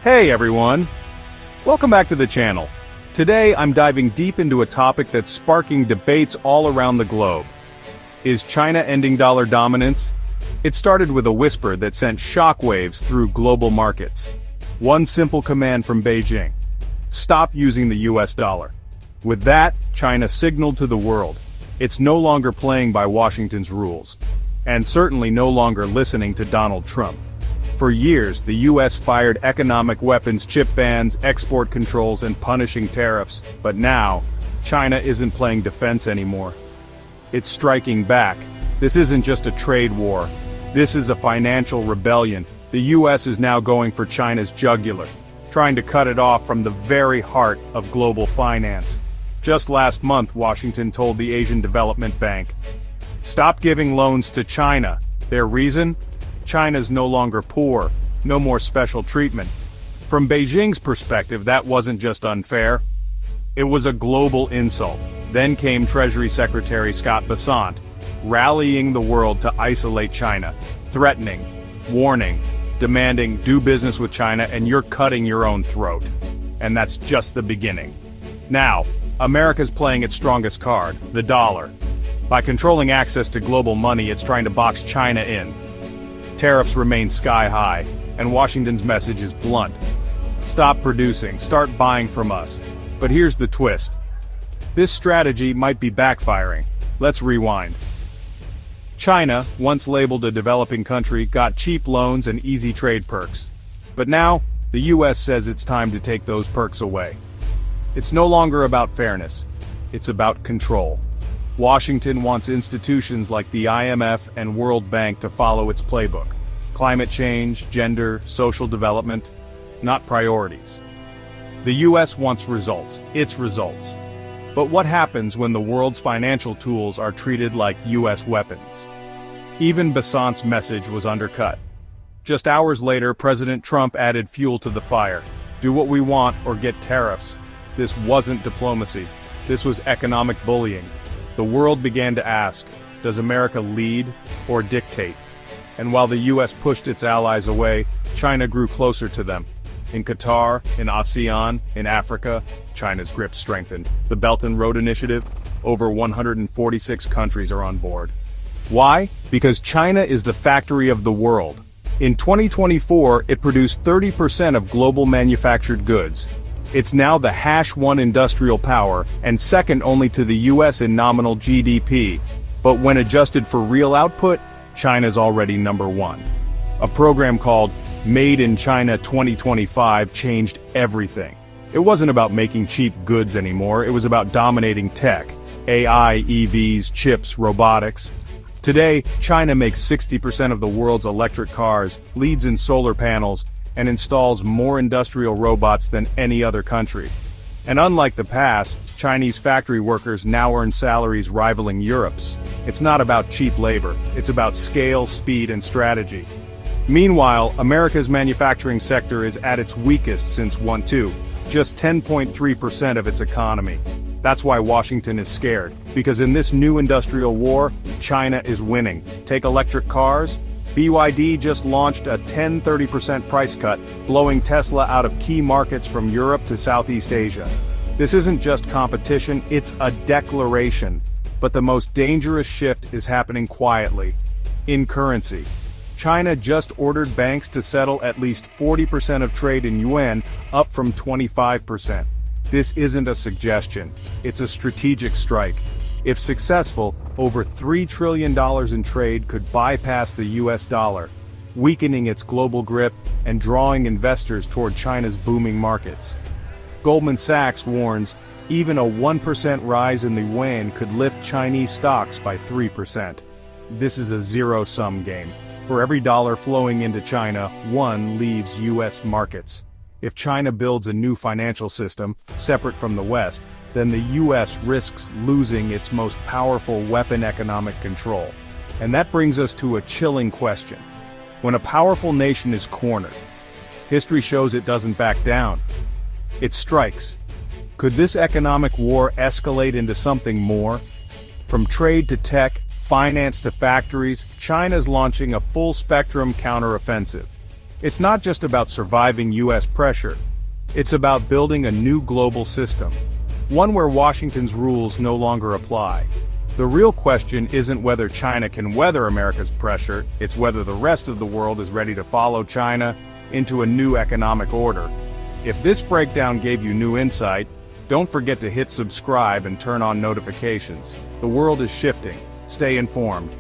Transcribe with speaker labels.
Speaker 1: Hey everyone! Welcome back to the channel. Today I'm diving deep into a topic that's sparking debates all around the globe. Is China ending dollar dominance? It started with a whisper that sent shockwaves through global markets. One simple command from Beijing: stop using the US dollar. With that, China signaled to the world it's no longer playing by Washington's rules, and certainly no longer listening to Donald Trump. For years, the US fired economic weapons, chip bans, export controls, and punishing tariffs. But now, China isn't playing defense anymore. It's striking back. This isn't just a trade war. This is a financial rebellion. The US is now going for China's jugular, trying to cut it off from the very heart of global finance. Just last month, Washington told the Asian Development Bank, stop giving loans to China. Their reason? China's no longer poor, no more special treatment. From Beijing's perspective, that wasn't just unfair. It was a global insult. Then came Treasury Secretary Scott Bessent, rallying the world to isolate China, threatening, warning, demanding do business with China and you're cutting your own throat. And that's just the beginning. Now, America's playing its strongest card, the dollar. By controlling access to global money, it's trying to box China in. Tariffs remain sky high, and Washington's message is blunt. Stop producing, start buying from us. But here's the twist. This strategy might be backfiring. Let's rewind. China, once labeled a developing country, got cheap loans and easy trade perks. But now, the US says it's time to take those perks away. It's no longer about fairness. It's about control. Washington wants institutions like the IMF and World Bank to follow its playbook. Climate change, gender, social development, not priorities. The US wants results, its results. But what happens when the world's financial tools are treated like US weapons? Even Bessent's message was undercut. Just hours later, President Trump added fuel to the fire. Do what we want or get tariffs. This wasn't diplomacy. This was economic bullying. The world began to ask, does America lead or dictate? And while the US pushed its allies away, China grew closer to them. In Qatar, in ASEAN, in Africa, China's grip strengthened. The Belt and Road Initiative, over 146 countries are on board. Why? Because China is the factory of the world. In 2024, it produced 30% of global manufactured goods. It's now the #1 industrial power, and second only to the US in nominal GDP. But when adjusted for real output, China's already #1. A program called Made in China 2025 changed everything. It wasn't about making cheap goods anymore, it was about dominating tech. AI, EVs, chips, robotics. Today, China makes 60% of the world's electric cars, leads in solar panels, and installs more industrial robots than any other country. And unlike the past, Chinese factory workers now earn salaries rivaling Europe's. It's not about cheap labor, it's about scale, speed, and strategy. Meanwhile, America's manufacturing sector is at its weakest since World War II, just 10.3% of its economy. That's why Washington is scared, because in this new industrial war, China is winning. Take electric cars. BYD just launched a 10–30% price cut, blowing Tesla out of key markets from Europe to Southeast Asia. This isn't just competition, it's a declaration. But the most dangerous shift is happening quietly. In currency. China just ordered banks to settle at least 40% of trade in yuan, up from 25%. This isn't a suggestion, it's a strategic strike. If successful, over $3 trillion in trade could bypass the US dollar, weakening its global grip and drawing investors toward China's booming markets. Goldman Sachs warns, even a 1% rise in the yuan could lift Chinese stocks by 3%. This is a zero-sum game. For every dollar flowing into China, one leaves US markets. If China builds a new financial system, separate from the West, then the US risks losing its most powerful weapon: economic control. And that brings us to a chilling question. When a powerful nation is cornered, history shows it doesn't back down. It strikes. Could this economic war escalate into something more? From trade to tech, finance to factories, China's launching a full-spectrum counteroffensive. It's not just about surviving US pressure. It's about building a new global system. One where Washington's rules no longer apply. The real question isn't whether China can weather America's pressure, it's whether the rest of the world is ready to follow China into a new economic order. If this breakdown gave you new insight, don't forget to hit subscribe and turn on notifications. The world is shifting. Stay informed.